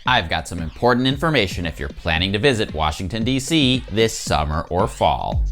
I've got some important information if you're planning to visit Washington, D.C. this summer or fall.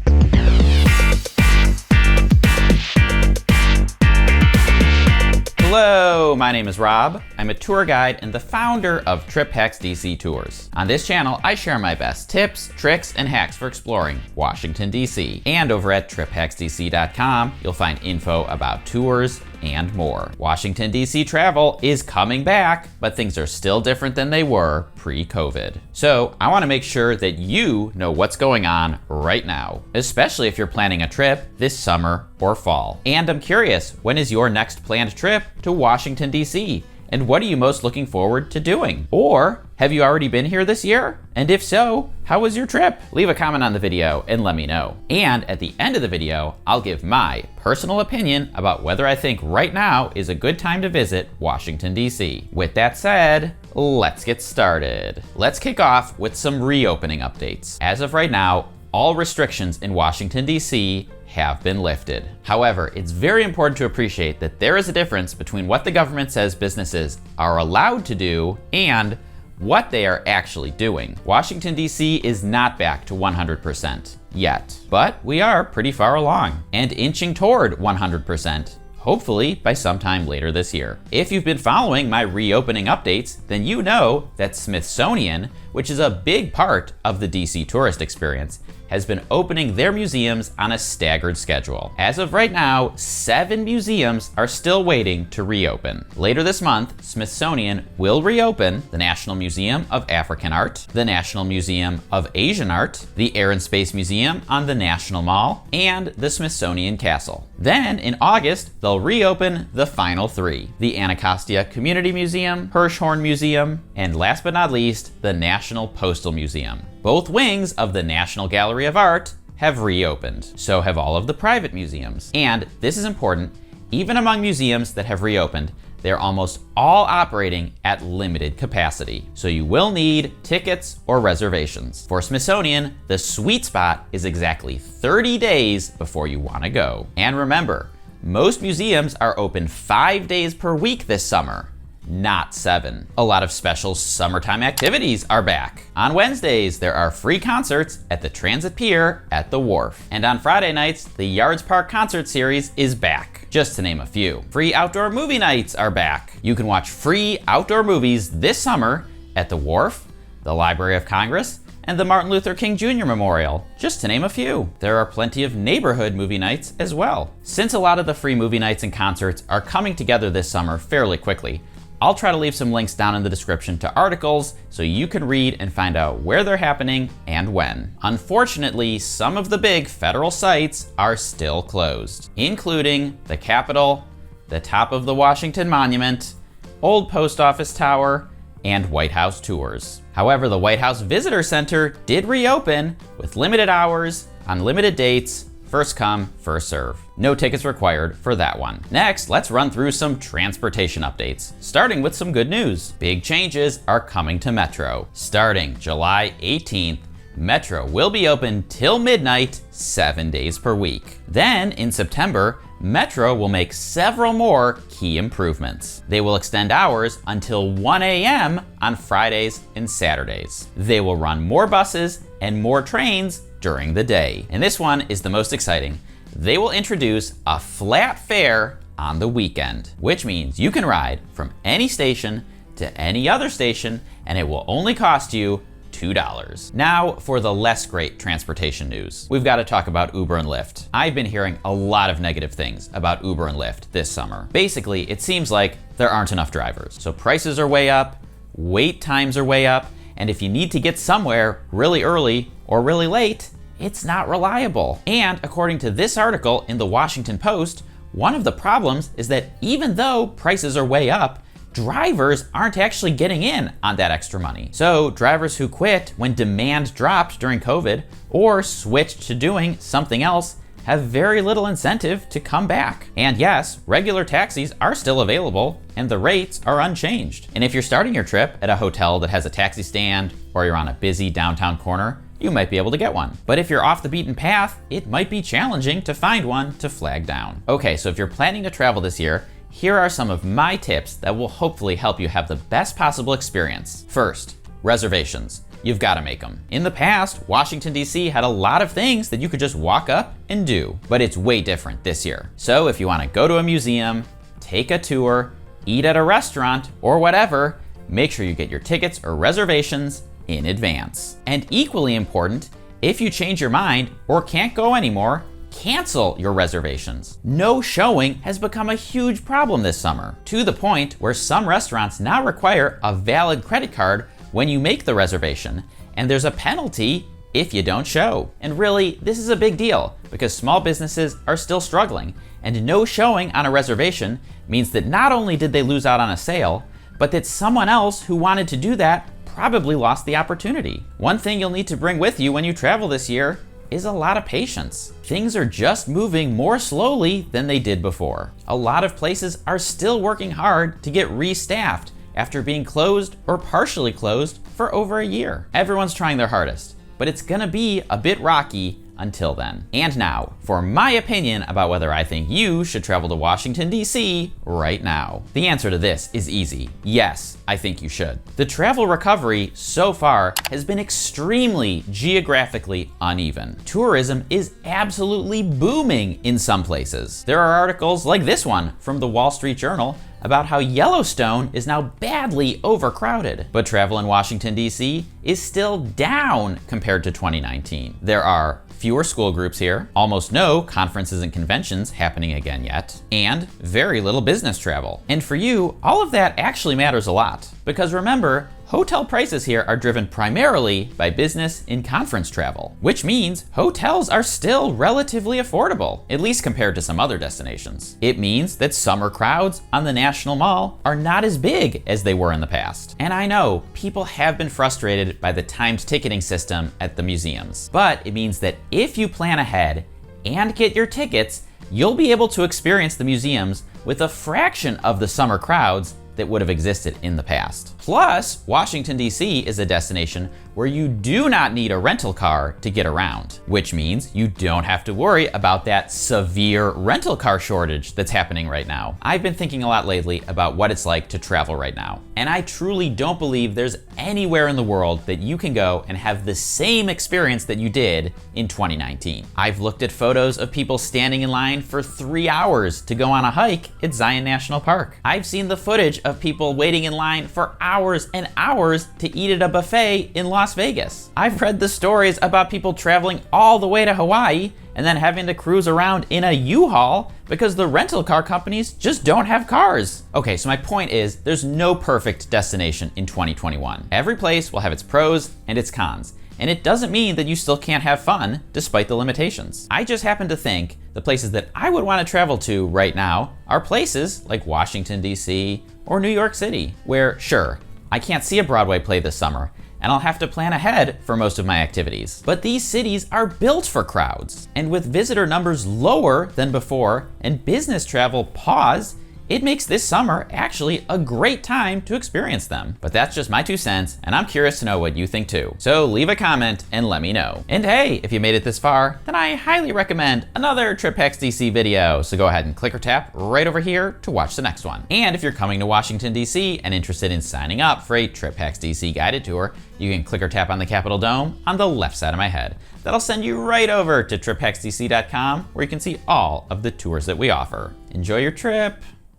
Hello, my name is Rob. I'm a tour guide and the founder of Trip Hacks DC Tours. On this channel, I share my best tips, tricks, and hacks for exploring Washington, D.C. And over at triphacksdc.com, you'll find info about tours and more. Washington, D.C. travel is coming back, but things are still different than they were pre-COVID. So I want to make sure that you know what's going on right now, especially if you're planning a trip this summer or fall. And I'm curious, when is your next planned trip to Washington, D.C.? And what are you most looking forward to doing? Or have you already been here this year? And if so, how was your trip? Leave a comment on the video and let me know. And at the end of the video, I'll give my personal opinion about whether I think right now is a good time to visit Washington, D.C. With that said, let's get started. Let's kick off with some reopening updates. As of right now, all restrictions in Washington, D.C. have been lifted. However, it's very important to appreciate that there is a difference between what the government says businesses are allowed to do and what they are actually doing. Washington, D.C. is not back to 100% yet, but we are pretty far along and inching toward 100%. Hopefully by sometime later this year. If you've been following my reopening updates, then you know that Smithsonian, which is a big part of the DC tourist experience, has been opening their museums on a staggered schedule. As of right now, 7 museums are still waiting to reopen. Later this month, Smithsonian will reopen the National Museum of African Art, the National Museum of Asian Art, the Air and Space Museum on the National Mall, and the Smithsonian Castle. Then in August, they'll reopen the final 3, the Anacostia Community Museum, Hirshhorn Museum, and last but not least, the National Postal Museum. Both wings of the National Gallery of Art have reopened. So have all of the private museums. And this is important, even among museums that have reopened, they're almost all operating at limited capacity. So you will need tickets or reservations. For Smithsonian, the sweet spot is exactly 30 days before you want to go. And remember, most museums are open 5 days per week this summer, not 7. A lot of special summertime activities are back. On Wednesdays, there are free concerts at the Transit Pier at the Wharf. And on Friday nights, the Yards Park Concert Series is back, just to name a few. Free outdoor movie nights are back. You can watch free outdoor movies this summer at the Wharf, the Library of Congress, and the Martin Luther King Jr. Memorial, just to name a few. There are plenty of neighborhood movie nights as well. Since a lot of the free movie nights and concerts are coming together this summer fairly quickly, I'll try to leave some links down in the description to articles so you can read and find out where they're happening and when. Unfortunately, some of the big federal sites are still closed, including the Capitol, the top of the Washington Monument, Old Post Office Tower, and White House tours. However, the White House Visitor Center did reopen with limited hours, on limited dates, first come, first serve. No tickets required for that one. Next, let's run through some transportation updates, starting with some good news. Big changes are coming to Metro. Starting July 18th, Metro will be open till midnight, 7 days per week. Then in September, Metro will make several more key improvements. They will extend hours until 1 a.m. on Fridays and Saturdays. They will run more buses and more trains during the day. And this one is the most exciting. They will introduce a flat fare on the weekend, which means you can ride from any station to any other station and it will only cost you $2. Now for the less great transportation news. We've got to talk about Uber and Lyft. I've been hearing a lot of negative things about Uber and Lyft this summer. Basically, it seems like there aren't enough drivers. So prices are way up, wait times are way up, and if you need to get somewhere really early or really late, it's not reliable. And according to this article in the Washington Post, one of the problems is that even though prices are way up, drivers aren't actually getting in on that extra money. So drivers who quit when demand dropped during COVID or switched to doing something else have very little incentive to come back. And yes, regular taxis are still available and the rates are unchanged. And if you're starting your trip at a hotel that has a taxi stand or you're on a busy downtown corner, you might be able to get one. But if you're off the beaten path, it might be challenging to find one to flag down. Okay, so if you're planning to travel this year, Here are some of my tips that will hopefully help you have the best possible experience. First, reservations. You've got to make them. In the past, Washington, D.C. had a lot of things that you could just walk up and do, but it's way different this year. So if you want to go to a museum, take a tour, eat at a restaurant, or whatever, make sure you get your tickets or reservations in advance. And equally important, if you change your mind or can't go anymore, cancel your reservations. No showing has become a huge problem this summer, to the point where some restaurants now require a valid credit card when you make the reservation, and there's a penalty if you don't show. And really, this is a big deal because small businesses are still struggling, and no showing on a reservation means that not only did they lose out on a sale, but that someone else who wanted to do that probably lost the opportunity. One thing you'll need to bring with you when you travel this year is a lot of patience. Things are just moving more slowly than they did before. A lot of places are still working hard to get restaffed after being closed or partially closed for over a year. Everyone's trying their hardest, but it's gonna be a bit rocky until then. And now, for my opinion about whether I think you should travel to Washington, D.C. right now. The answer to this is easy. Yes, I think you should. The travel recovery so far has been extremely geographically uneven. Tourism is absolutely booming in some places. There are articles like this one from the Wall Street Journal about how Yellowstone is now badly overcrowded. But travel in Washington, D.C. is still down compared to 2019. There are fewer school groups here, almost no conferences and conventions happening again yet, and very little business travel. And for you, all of that actually matters a lot. Because remember, hotel prices here are driven primarily by business and conference travel, which means hotels are still relatively affordable, at least compared to some other destinations. It means that summer crowds on the National Mall are not as big as they were in the past. And I know people have been frustrated by the timed ticketing system at the museums, but it means that if you plan ahead and get your tickets, you'll be able to experience the museums with a fraction of the summer crowds that would have existed in the past. Plus, Washington, D.C. is a destination where you do not need a rental car to get around, which means you don't have to worry about that severe rental car shortage that's happening right now. I've been thinking a lot lately about what it's like to travel right now, and I truly don't believe there's anywhere in the world that you can go and have the same experience that you did in 2019. I've looked at photos of people standing in line for 3 hours to go on a hike at Zion National Park. I've seen the footage of people waiting in line for hours and hours to eat at a buffet in Las Vegas. I've read the stories about people traveling all the way to Hawaii and then having to cruise around in a U-Haul because the rental car companies just don't have cars. Okay, so my point is there's no perfect destination in 2021. Every place will have its pros and its cons. And it doesn't mean that you still can't have fun despite the limitations. I just happen to think the places that I would want to travel to right now are places like Washington, D.C. or New York City, where sure, I can't see a Broadway play this summer, and I'll have to plan ahead for most of my activities. But these cities are built for crowds, and with visitor numbers lower than before and business travel paused, it makes this summer actually a great time to experience them. But that's just my 2 cents, and I'm curious to know what you think too. So leave a comment and let me know. And hey, if you made it this far, then I highly recommend another Trip Hacks DC video. So go ahead and click or tap right over here to watch the next one. And if you're coming to Washington, D.C. and interested in signing up for a Trip Hacks DC guided tour, you can click or tap on the Capitol Dome on the left side of my head. That'll send you right over to triphacksdc.com where you can see all of the tours that we offer. Enjoy your trip.